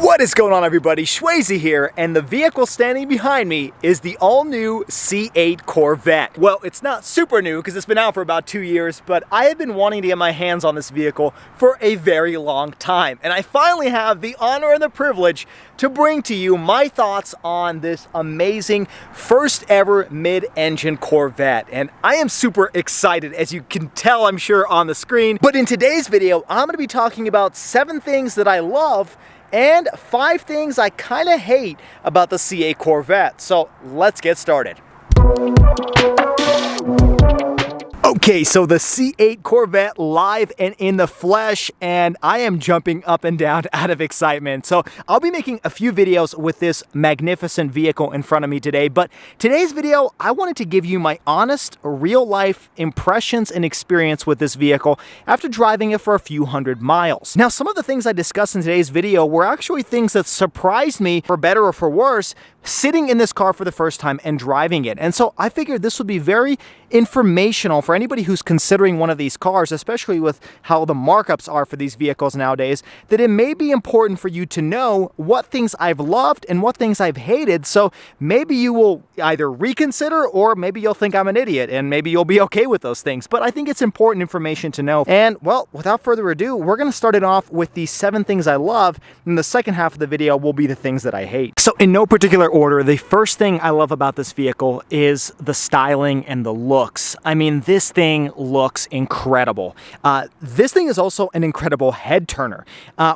What is going on, everybody? Shwazy here, and the vehicle standing behind me is the all-new C8 Corvette. Well, it's not super new because it's been out for about 2 years, but I have been wanting to get my hands on this vehicle for a very long time, and I finally have the honor and the privilege to bring to you my thoughts on this amazing first ever mid-engine Corvette. And I am super excited, as you can tell, I'm sure, on the screen. But in today's video, I'm going to be talking about 7 things that I love and 5 things I kind of hate about the C8 Corvette. So let's get started. Okay, so the C8 Corvette live and in the flesh, and I am jumping up and down out of excitement. So I'll be making a few videos with this magnificent vehicle in front of me today, but today's video, I wanted to give you my honest, real-life impressions and experience with this vehicle after driving it for a few hundred miles. Now, some of the things I discussed in today's video were actually things that surprised me, for better or for worse, sitting in this car for the first time and driving it. And so I figured this would be very informational for anybody who's considering one of these cars, especially with how the markups are for these vehicles nowadays, that it may be important for you to know what things I've loved and what things I've hated. So maybe you will either reconsider, or maybe you'll think I'm an idiot and maybe you'll be okay with those things. But I think it's important information to know. And well, without further ado, we're going to start it off with the 7 things I love, and the second half of the video will be the things that I hate. So in no particular order, the first thing I love about this vehicle is the styling and the looks. I mean, this thing looks incredible. This thing is also an incredible head turner.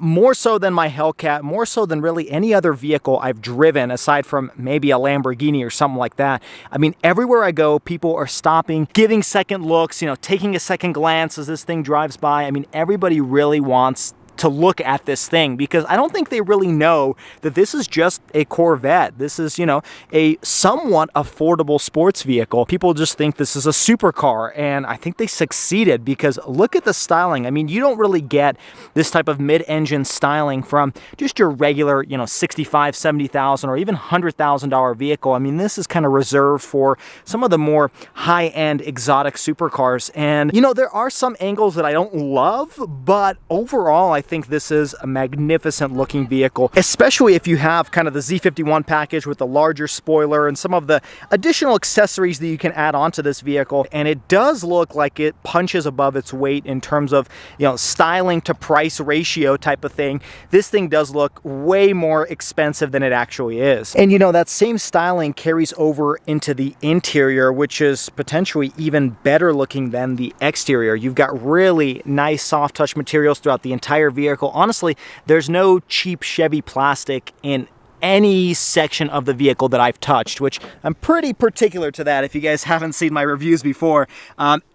More so than my Hellcat, more so than really any other vehicle I've driven, aside from maybe a Lamborghini or something like that. I mean, everywhere I go, people are stopping, giving second looks, you know, taking a second glance as this thing drives by. I mean, everybody really wants to look at this thing, because I don't think they really know that this is just a Corvette. This is, you know, a somewhat affordable sports vehicle. People just think this is a supercar, and I think they succeeded, because look at the styling. I mean, you don't really get this type of mid-engine styling from just your regular, you know, $65,000, $70,000 or even $100,000 vehicle. I mean, this is kind of reserved for some of the more high-end exotic supercars. And, you know, there are some angles that I don't love, but overall, I think this is a magnificent looking vehicle, especially if you have kind of the Z51 package with the larger spoiler and some of the additional accessories that you can add onto this vehicle. And it does look like it punches above its weight in terms of, you know, styling to price ratio type of thing. This thing does look way more expensive than it actually is. And you know, that same styling carries over into the interior, which is potentially even better looking than the exterior. You've got really nice soft touch materials throughout the entire vehicle. Honestly, there's no cheap Chevy plastic in any section of the vehicle that I've touched, which I'm pretty particular to that. If you guys haven't seen my reviews before,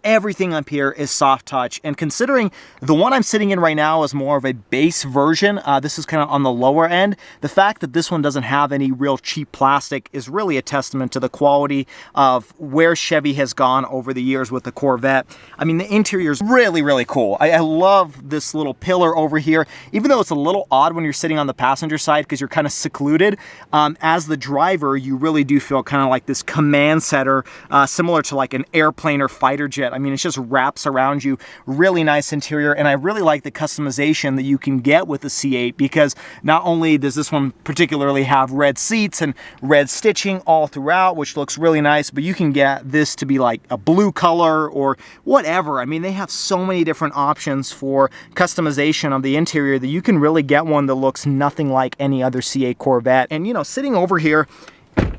everything up here is soft touch. And considering the one I'm sitting in right now is more of a base version, this is kind of on the lower end, the fact that this one doesn't have any real cheap plastic is really a testament to the quality of where Chevy has gone over the years with the Corvette. I mean, the interior is really, really cool. I love this little pillar over here, even though it's a little odd when you're sitting on the passenger side because you're kind of secluded. As the driver, you really do feel kind of like this command center, similar to like an airplane or fighter jet. I mean, it just wraps around you. Really nice interior, and I really like the customization that you can get with the C8, because not only does this one particularly have red seats and red stitching all throughout, which looks really nice, but you can get this to be like a blue color or whatever. I mean, they have so many different options for customization of the interior that you can really get one that looks nothing like any other C8 Corvette. And you know, sitting over here,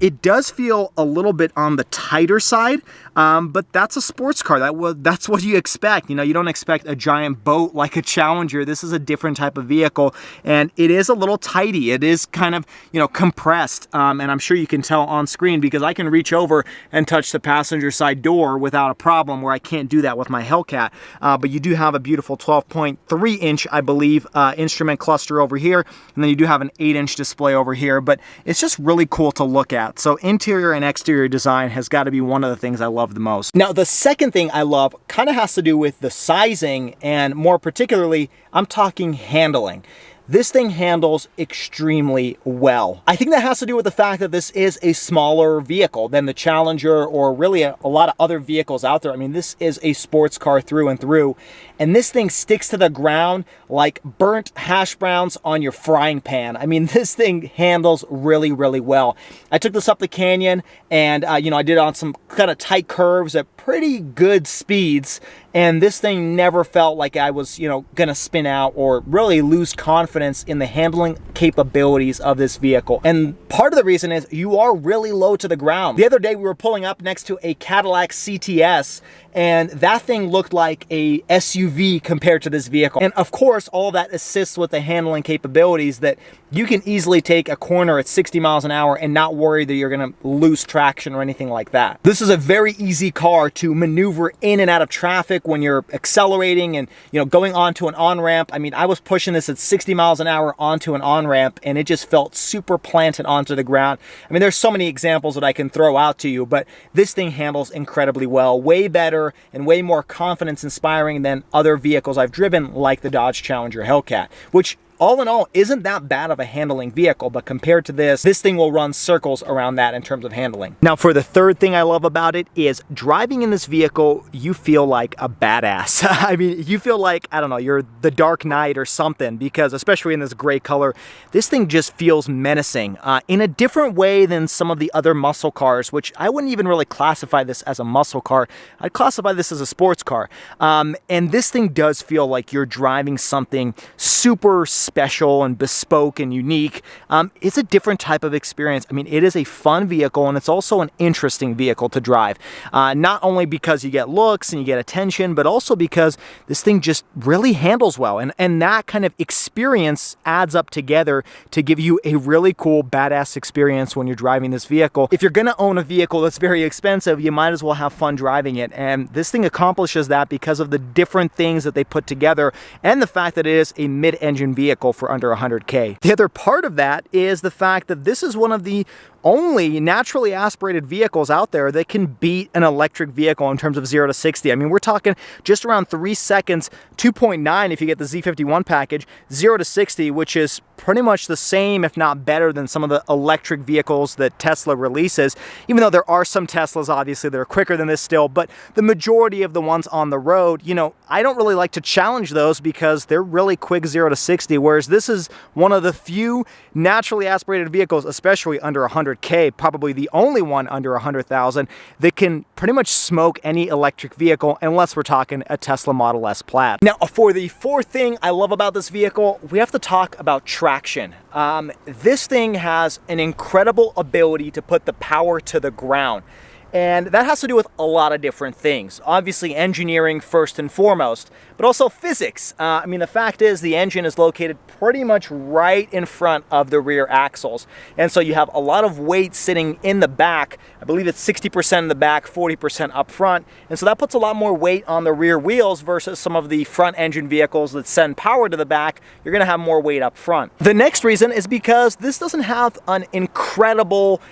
it does feel a little bit on the tighter side, but that's a sports car. That's what you expect. You know, you don't expect a giant boat like a Challenger. This is a different type of vehicle, and it is a little tighty. It is kind of, you know, compressed, and I'm sure you can tell on screen because I can reach over and touch the passenger side door without a problem, where I can't do that with my Hellcat. But you do have a beautiful 12.3 inch, I believe, instrument cluster over here, and then you do have an 8-inch display over here. But it's just really cool to look at. So interior and exterior design has got to be one of the things I love the most. Now, the second thing I love kind of has to do with the sizing, and more particularly, I'm talking handling. this thing handles extremely well. I think that has to do with the fact that this is a smaller vehicle than the Challenger or really a lot of other vehicles out there. I mean, this is a sports car through and through, and this thing sticks to the ground like burnt hash browns on your frying pan. I mean, this thing handles really, really well. I took this up the canyon and, I did it on some kind of tight curves at pretty good speeds, and this thing never felt like I was, gonna spin out or really lose confidence in the handling capabilities of this vehicle. And part of the reason is you are really low to the ground. The other day we were pulling up next to a Cadillac CTS, and that thing looked like a SUV compared to this vehicle. And of course, all of that assists with the handling capabilities that you can easily take a corner at 60 miles an hour and not worry that you're gonna lose traction or anything like that. This is a very easy car to maneuver in and out of traffic when you're accelerating and, going onto an on-ramp. I mean, I was pushing this at 60 miles an hour onto an on-ramp and it just felt super planted onto the ground. I mean, there's so many examples that I can throw out to you, but this thing handles incredibly well, way better and way more confidence inspiring than other vehicles I've driven, like the Dodge Challenger Hellcat, which all in all isn't that bad of a handling vehicle, but compared to this thing will run circles around that in terms of handling. Now, for the third thing I love about it is driving in this vehicle, you feel like a badass. I mean, you feel like, I don't know, you're the Dark Knight or something, because especially in this gray color, this thing just feels menacing in a different way than some of the other muscle cars, which I wouldn't even really classify this as a muscle car. I'd classify this as a sports car. And this thing does feel like you're driving something super special and bespoke and unique. It's a different type of experience. I mean, it is a fun vehicle, and it's also an interesting vehicle to drive. Not only because you get looks and you get attention, but also because this thing just really handles well. And that kind of experience adds up together to give you a really cool, badass experience when you're driving this vehicle. If you're gonna own a vehicle that's very expensive, you might as well have fun driving it. And this thing accomplishes that because of the different things that they put together and the fact that it is a mid-engine vehicle for under 100K. The other part of that is the fact that this is one of the only naturally aspirated vehicles out there that can beat an electric vehicle in terms of 0 to 60. I mean, we're talking just around 3 seconds, 2.9 if you get the Z51 package, 0 to 60, which is pretty much the same, if not better, than some of the electric vehicles that Tesla releases, even though there are some Teslas, obviously, that are quicker than this still, but the majority of the ones on the road, I don't really like to challenge those because they're really quick 0 to 60, whereas this is one of the few naturally aspirated vehicles, especially under 100K, probably the only one under 100,000, that can pretty much smoke any electric vehicle, unless we're talking a Tesla Model S Plaid. Now, for the fourth thing I love about this vehicle, we have to talk about traction. This thing has an incredible ability to put the power to the ground. And that has to do with a lot of different things. Obviously, engineering first and foremost, but also physics. I mean, the fact is the engine is located pretty much right in front of the rear axles. And so you have a lot of weight sitting in the back. I believe it's 60% in the back, 40% up front. And so that puts a lot more weight on the rear wheels versus some of the front engine vehicles that send power to the back. You're gonna have more weight up front. The next reason is because this doesn't have an incredible,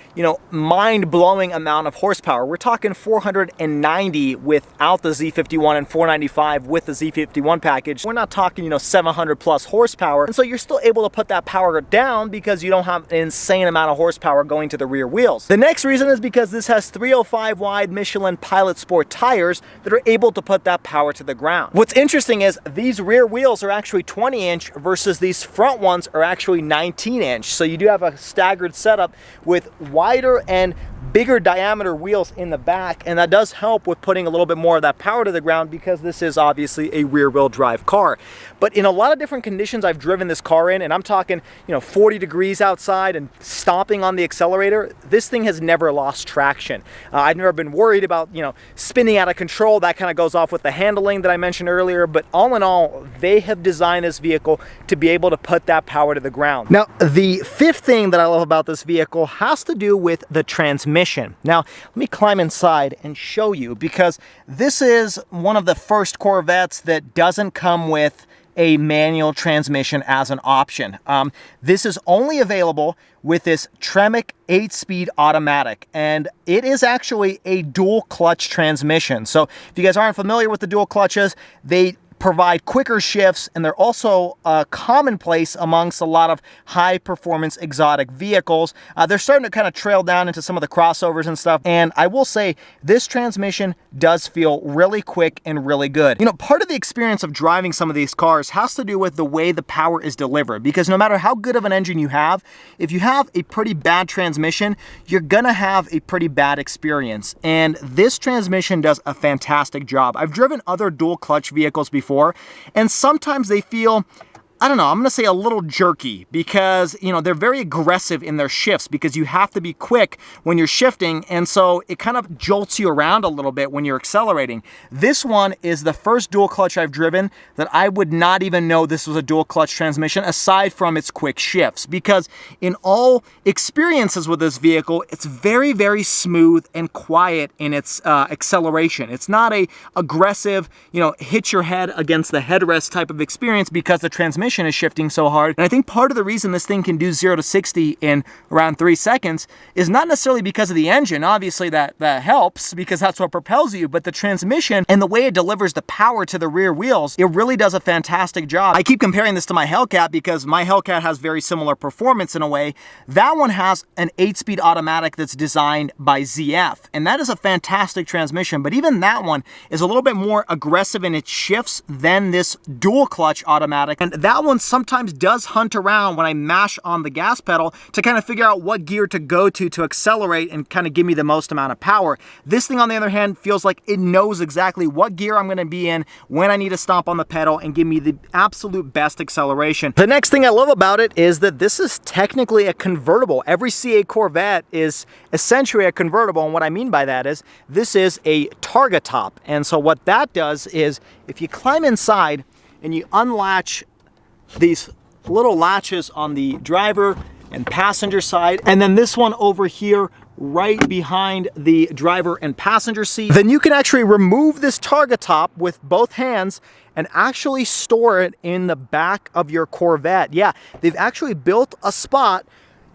mind-blowing amount of horsepower. We're talking 490 without the Z51 and 495 with the Z51 package. We're not talking, 700 plus horsepower. And so you're still able to put that power down because you don't have an insane amount of horsepower going to the rear wheels. The next reason is because this has 305 wide Michelin Pilot Sport tires that are able to put that power to the ground. What's interesting is these rear wheels are actually 20-inch versus these front ones are actually 19-inch. So you do have a staggered setup with wider and bigger diameter wheels in the back, and that does help with putting a little bit more of that power to the ground because this is obviously a rear-wheel drive car. But in a lot of different conditions I've driven this car in, and I'm talking 40 degrees outside and stomping on the accelerator, this thing has never lost traction. I've never been worried about spinning out of control. That kind of goes off with the handling that I mentioned earlier, but all in all, they have designed this vehicle to be able to put that power to the ground. Now, the fifth thing that I love about this vehicle has to do with the transmission. Now, let me climb inside and show you, because this is one of the first Corvettes that doesn't come with a manual transmission as an option. This is only available with this Tremec 8-speed automatic, and it is actually a dual clutch transmission. So if you guys aren't familiar with the dual clutches, they provide quicker shifts, and they're also commonplace amongst a lot of high performance exotic vehicles. They're starting to kind of trail down into some of the crossovers and stuff, and I will say this transmission does feel really quick and really good. You know, part of the experience of driving some of these cars has to do with the way the power is delivered, because no matter how good of an engine you have, if you have a pretty bad transmission, you're gonna have a pretty bad experience, and this transmission does a fantastic job. I've driven other dual clutch vehicles before, and sometimes they feel, I don't know, I'm gonna say a little jerky, because, you know, they're very aggressive in their shifts because you have to be quick when you're shifting, and so it kind of jolts you around a little bit when you're accelerating. This one is the first dual clutch I've driven that I would not even know this was a dual clutch transmission aside from its quick shifts, because in all experiences with this vehicle, it's very, very smooth and quiet in its acceleration. It's not a aggressive, you know, hit your head against the headrest type of experience because the transmission is shifting so hard. And I think part of the reason this thing can do 0 to 60 in around 3 seconds is not necessarily because of the engine. Obviously that helps because that's what propels you, but the transmission and the way it delivers the power to the rear wheels, it really does a fantastic job. I keep comparing this to my Hellcat because my Hellcat has very similar performance in a way. That one has an 8-speed automatic that's designed by ZF, and that is a fantastic transmission, but even that one is a little bit more aggressive in its shifts than this dual clutch automatic, and that one sometimes does hunt around when I mash on the gas pedal to kind of figure out what gear to go to accelerate and kind of give me the most amount of power. This thing, on the other hand, feels like it knows exactly what gear I'm going to be in when I need to stomp on the pedal and give me the absolute best acceleration. The next thing I love about it is that this is technically a convertible. Every C8 Corvette is essentially a convertible, and what I mean by that is this is a targa top. And so what that does is if you climb inside and you unlatch these little latches on the driver and passenger side, and then this one over here right behind the driver and passenger seat, then you can actually remove this targa top with both hands and actually store it in the back of your Corvette. Yeah, they've actually built a spot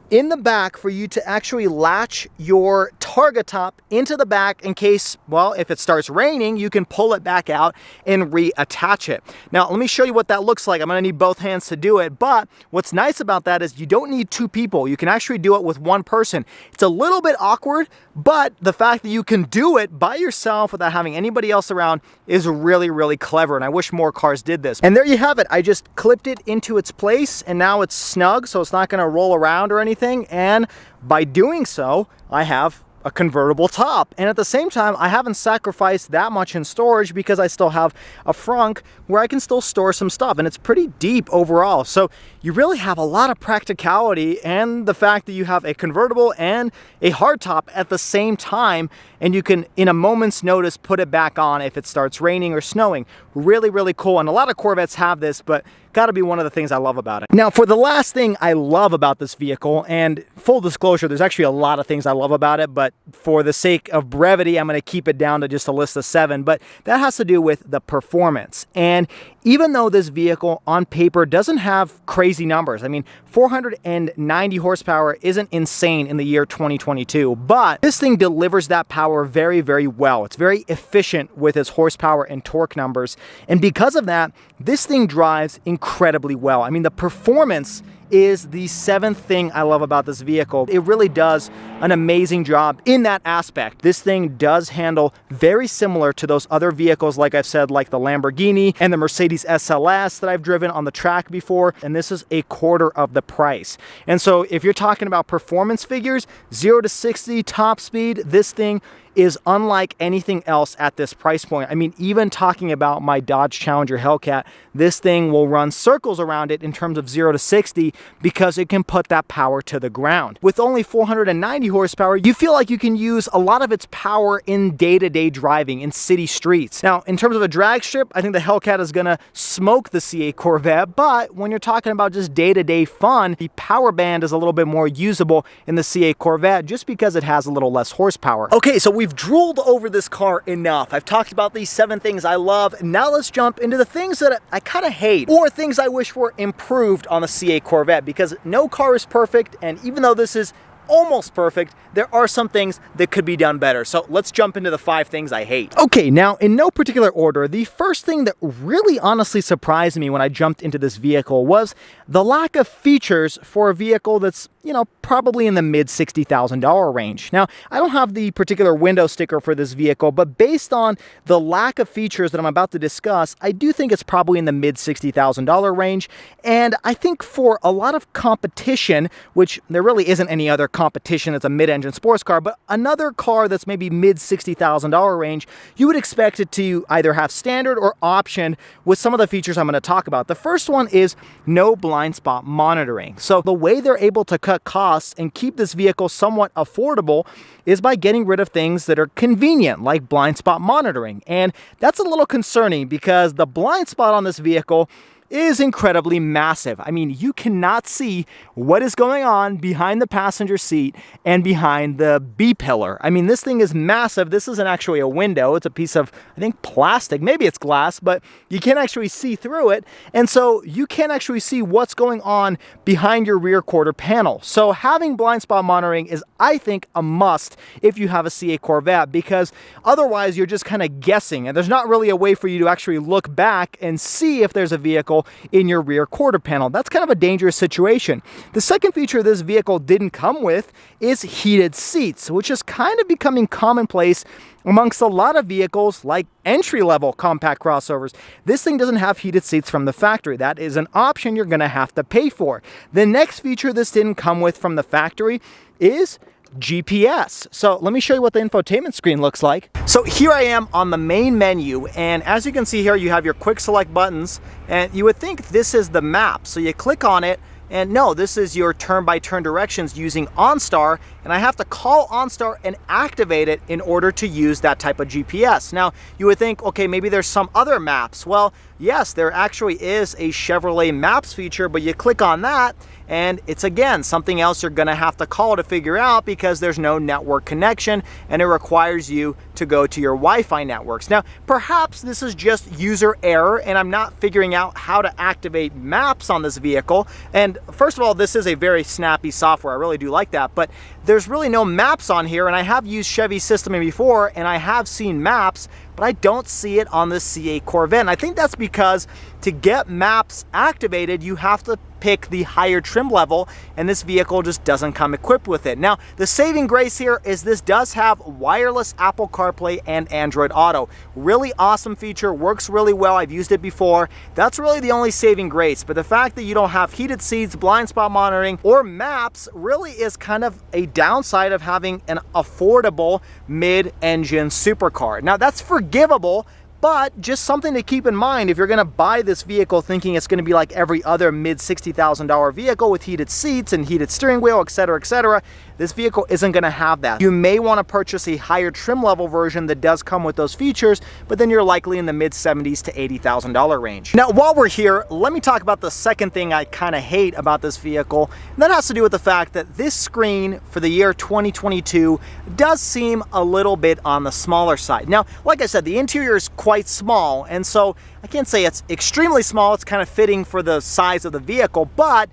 in the back for you to actually latch your targa top into the back in case, well, if it starts raining, you can pull it back out and reattach it. Now, let me show you what that looks like. I'm gonna need both hands to do it, but what's nice about that is you don't need 2 people. You can actually do it with 1 person. It's a little bit awkward, but the fact that you can do it by yourself without having anybody else around is really, really clever, and I wish more cars did this. And there you have it. I just clipped it into its place, and now it's snug, so it's not gonna roll around or anything. And by doing so, I have a convertible top. And at the same time, I haven't sacrificed that much in storage because I still have a frunk where I can still store some stuff, and it's pretty deep overall. So you really have a lot of practicality, and the fact that you have a convertible and a hardtop at the same time, and you can, in a moment's notice, put it back on if it starts raining or snowing. Really, really cool. And a lot of Corvettes have this, but gotta be one of the things I love about it. Now, for the last thing I love about this vehicle, and full disclosure, there's actually a lot of things I love about it, but for the sake of brevity, I'm gonna keep it down to just a list of 7, but that has to do with the performance. And even though this vehicle on paper doesn't have crazy numbers, I mean, 490 horsepower isn't insane in the year 2022, but this thing delivers that power very, very well. It's very efficient with its horsepower and torque numbers. And because of that, this thing drives incredibly well. I mean, the performance is the 7th thing I love about this vehicle. It really does an amazing job in that aspect. This thing does handle very similar to those other vehicles, like I've said, like the Lamborghini and the Mercedes SLS that I've driven on the track before, and this is a quarter of the price. And so if you're talking about performance figures, 0 to 60 top speed, this thing is unlike anything else at this price point. I mean, even talking about my Dodge Challenger Hellcat, this thing will run circles around it in terms of 0 to 60 because it can put that power to the ground. With only 490 horsepower, you feel like you can use a lot of its power in day-to-day driving in city streets. Now, in terms of a drag strip, I think the Hellcat is gonna smoke the C8 Corvette, but when you're talking about just day-to-day fun, the power band is a little bit more usable in the C8 Corvette just because it has a little less horsepower. Okay, so we've drooled over this car enough. I've talked about these 7 things I love. Now let's jump into the things that I kind of hate, or things I wish were improved on the C8 Corvette, because no car is perfect, and even though this is almost perfect, there are some things that could be done better. So let's jump into the 5 things I hate. Okay, now in no particular order, the first thing that really honestly surprised me when I jumped into this vehicle was the lack of features for a vehicle that's, you know, probably in the mid $60,000 range. Now, I don't have the particular window sticker for this vehicle, but based on the lack of features that I'm about to discuss, I do think it's probably in the mid $60,000 range. And I think for a lot of competition, which there really isn't any other competition that's a mid-engine sports car, but another car that's maybe mid $60,000 range, you would expect it to either have standard or option with some of the features I'm going to talk about. The first one is no blind spot monitoring. So the way they're able to cut costs and keep this vehicle somewhat affordable is by getting rid of things that are convenient, like blind spot monitoring. And that's a little concerning because the blind spot on this vehicle is incredibly massive. I mean, you cannot see what is going on behind the passenger seat and behind the B-pillar. I mean, this thing is massive. This isn't actually a window. It's a piece of, I think, plastic. Maybe it's glass, but you can't actually see through it. And so you can't actually see what's going on behind your rear quarter panel. So having blind spot monitoring is, I think, a must if you have a C8 Corvette, because otherwise you're just kind of guessing, and there's not really a way for you to actually look back and see if there's a vehicle in your rear quarter panel. That's kind of a dangerous situation. The second feature this vehicle didn't come with is heated seats, which is kind of becoming commonplace amongst a lot of vehicles like entry-level compact crossovers. This thing doesn't have heated seats from the factory. That is an option you're going to have to pay for. The next feature this didn't come with from the factory is GPS. So let me show you what the infotainment screen looks like. So here I am on the main menu, and as you can see here, you have your quick select buttons, and you would think this is the map. So you click on it, and no, this is your turn-by-turn directions using OnStar, and I have to call OnStar and activate it in order to use that type of GPS. Now, you would think, okay, maybe there's some other maps. Well, yes, there actually is a Chevrolet Maps feature, but you click on that, and it's again something else you're gonna have to call to figure out because there's no network connection and it requires you to go to your Wi-Fi networks. Now, perhaps this is just user error and I'm not figuring out how to activate maps on this vehicle. And first of all, this is a very snappy software. I really do like that, but there's really no maps on here, and I have used Chevy system before and I have seen maps, but I don't see it on the C8 Corvette. And I think that's because to get maps activated, you have to pick the higher trim level, and this vehicle just doesn't come equipped with it. Now, the saving grace here is this does have wireless Apple CarPlay and Android Auto. Really awesome feature, works really well. I've used it before. That's really the only saving grace, but the fact that you don't have heated seats, blind spot monitoring, or maps really is kind of a downside of having an affordable mid-engine supercar. Now, that's forgivable, but just something to keep in mind if you're going to buy this vehicle thinking it's going to be like every other mid $60,000 vehicle with heated seats and heated steering wheel, etc., etc. This vehicle isn't going to have that. You may want to purchase a higher trim level version that does come with those features, but then you're likely in the mid $70,000 to $80,000 range. Now, while we're here, let me talk about the second thing I kind of hate about this vehicle. And that has to do with the fact that this screen for the year 2022 does seem a little bit on the smaller side. Now, like I said, the interior is quite small, and so I can't say it's extremely small. It's kind of fitting for the size of the vehicle, but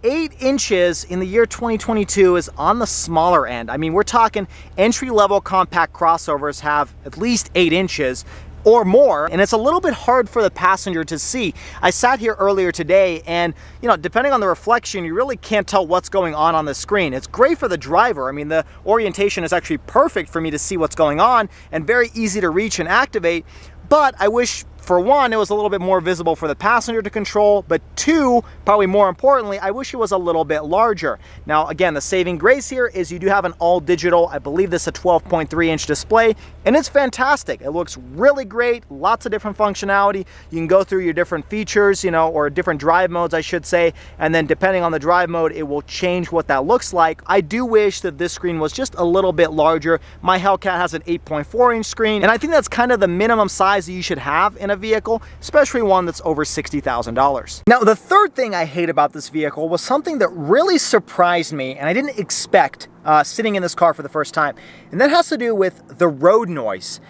8 inches in the year 2022 is on the smaller end. I mean, we're talking entry-level compact crossovers have at least 8 inches or more, and it's a little bit hard for the passenger to see. I sat here earlier today, and you know, depending on the reflection, you really can't tell what's going on the screen. It's great for the driver. I mean, the orientation is actually perfect for me to see what's going on and very easy to reach and activate, but I wish, for one, it was a little bit more visible for the passenger to control, but two, probably more importantly, I wish it was a little bit larger. Now, again, the saving grace here is you do have an all digital, I believe this is a 12.3-inch display, and it's fantastic. It looks really great, lots of different functionality. You can go through your different features, you know, or different drive modes, I should say, and then depending on the drive mode, it will change what that looks like. I do wish that this screen was just a little bit larger. My Hellcat has an 8.4-inch screen, and I think that's kind of the minimum size that you should have in a vehicle, especially one that's over $60,000. Now, the third thing I hate about this vehicle was something that really surprised me and I didn't expect sitting in this car for the first time. And that has to do with the road noise.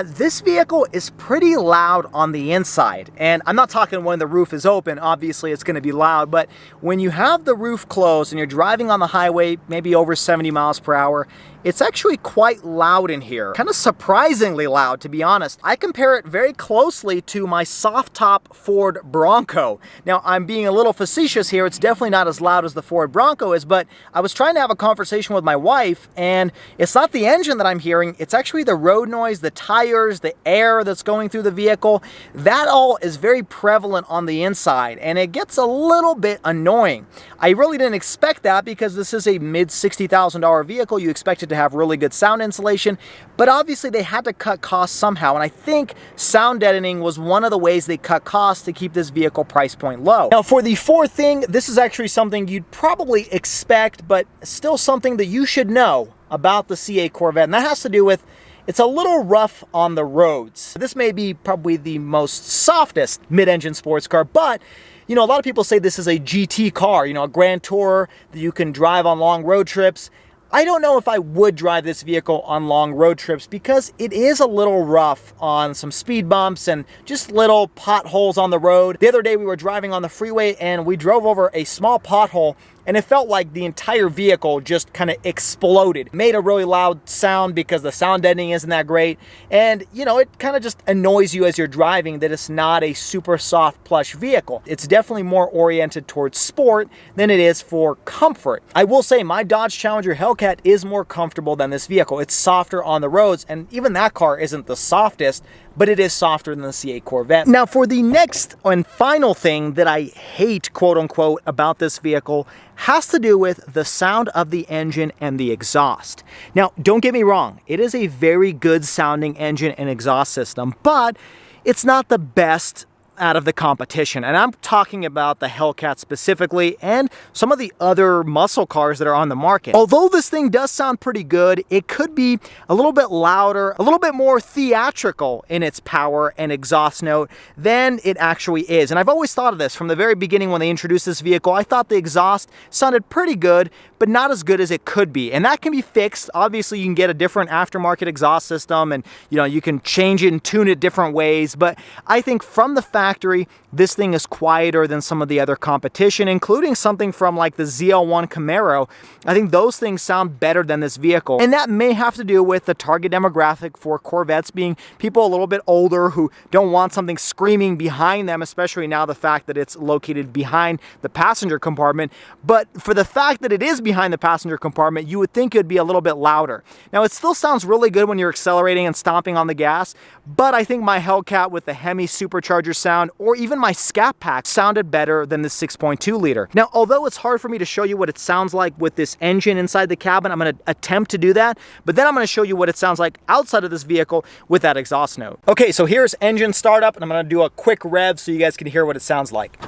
This vehicle is pretty loud on the inside. And I'm not talking when the roof is open, obviously it's gonna be loud, but when you have the roof closed and you're driving on the highway, maybe over 70 miles per hour, it's actually quite loud in here. Kind of surprisingly loud, to be honest. I compare it very closely to my soft top Ford Bronco. Now, I'm being a little facetious here. It's definitely not as loud as the Ford Bronco is, but I was trying to have a conversation with my wife, and it's not the engine that I'm hearing, it's actually the road noise, the tires, the air that's going through the vehicle. That all is very prevalent on the inside, and it gets a little bit annoying. I really didn't expect that because this is a mid $60,000 vehicle. You expect it to have really good sound insulation, but obviously they had to cut costs somehow, and I think sound deadening was one of the ways they cut costs to keep this vehicle price point low. Now, for the fourth thing, this is actually something you'd probably expect, but still something that you should know about the C8 Corvette, and that has to do with it's a little rough on the roads. This may be probably the most softest mid-engine sports car, but you know, a lot of people say this is a GT car, you know, a Grand Tourer that you can drive on long road trips. I don't know if I would drive this vehicle on long road trips because it is a little rough on some speed bumps and just little potholes on the road. The other day we were driving on the freeway and we drove over a small pothole, and it felt like the entire vehicle just kind of exploded. It made a really loud sound because the sound deadening isn't that great. And you know, it kind of just annoys you as you're driving that it's not a super soft plush vehicle. It's definitely more oriented towards sport than it is for comfort. I will say my Dodge Challenger Hellcat is more comfortable than this vehicle. It's softer on the roads, and even that car isn't the softest, but it is softer than the C8 Corvette. Now, for the next and final thing that I hate, quote unquote, about this vehicle has to do with the sound of the engine and the exhaust. Now, don't get me wrong, it is a very good sounding engine and exhaust system, but it's not the best out of the competition. And I'm talking about the Hellcat specifically and some of the other muscle cars that are on the market. Although this thing does sound pretty good, it could be a little bit louder, a little bit more theatrical in its power and exhaust note than it actually is. And I've always thought of this from the very beginning when they introduced this vehicle. I thought the exhaust sounded pretty good, but not as good as it could be. And that can be fixed. Obviously, you can get a different aftermarket exhaust system and you can change it and tune it different ways. But I think from the factory, this thing is quieter than some of the other competition, including something from like the ZL1 Camaro. I think those things sound better than this vehicle. And that may have to do with the target demographic for Corvettes being people a little bit older who don't want something screaming behind them, especially now the fact that it's located behind the passenger compartment. But for the fact that it is behind the passenger compartment, you would think it would be a little bit louder. Now, it still sounds really good when you're accelerating and stomping on the gas, but I think my Hellcat with the Hemi supercharger sound, or even my Scat Pack, sounded better than the 6.2 liter. Now, although it's hard for me to show you what it sounds like with this engine inside the cabin, I'm going to attempt to do that, but then I'm going to show you what it sounds like outside of this vehicle with that exhaust note. Okay, so here's engine startup, and I'm going to do a quick rev so you guys can hear what it sounds like.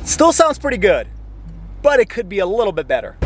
Still sounds pretty good, but it could be a little bit better.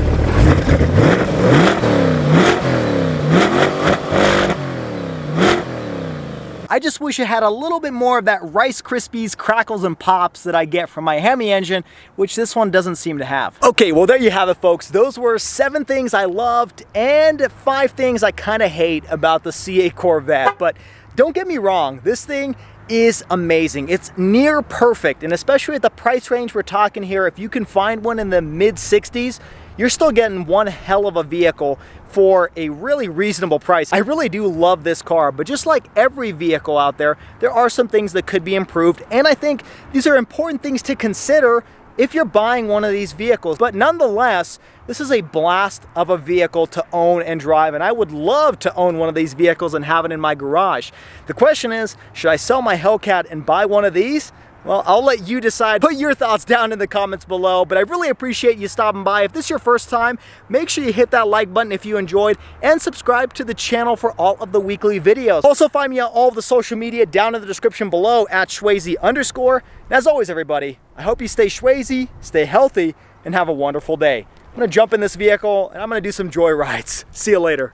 I just wish it had a little bit more of that Rice Krispies crackles and pops that I get from my Hemi engine, which this one doesn't seem to have. Okay, well there you have it, folks. Those were 7 things I loved and 5 things I kind of hate about the C8 Corvette. But don't get me wrong, this thing is amazing. It's near perfect, and especially at the price range we're talking here, if you can find one in the mid 60s, you're still getting one hell of a vehicle for a really reasonable price. I really do love this car, but just like every vehicle out there, there are some things that could be improved, and I think these are important things to consider if you're buying one of these vehicles. But nonetheless, this is a blast of a vehicle to own and drive, and I would love to own one of these vehicles and have it in my garage. The question is, should I sell my Hellcat and buy one of these? Well, I'll let you decide. Put your thoughts down in the comments below, but I really appreciate you stopping by. If this is your first time, make sure you hit that like button if you enjoyed, and subscribe to the channel for all of the weekly videos. Also, find me on all of the social media down in the description below at Schwazy_. And as always, everybody, I hope you stay Schwazy, stay healthy, and have a wonderful day. I'm gonna jump in this vehicle and I'm gonna do some joy rides. See you later.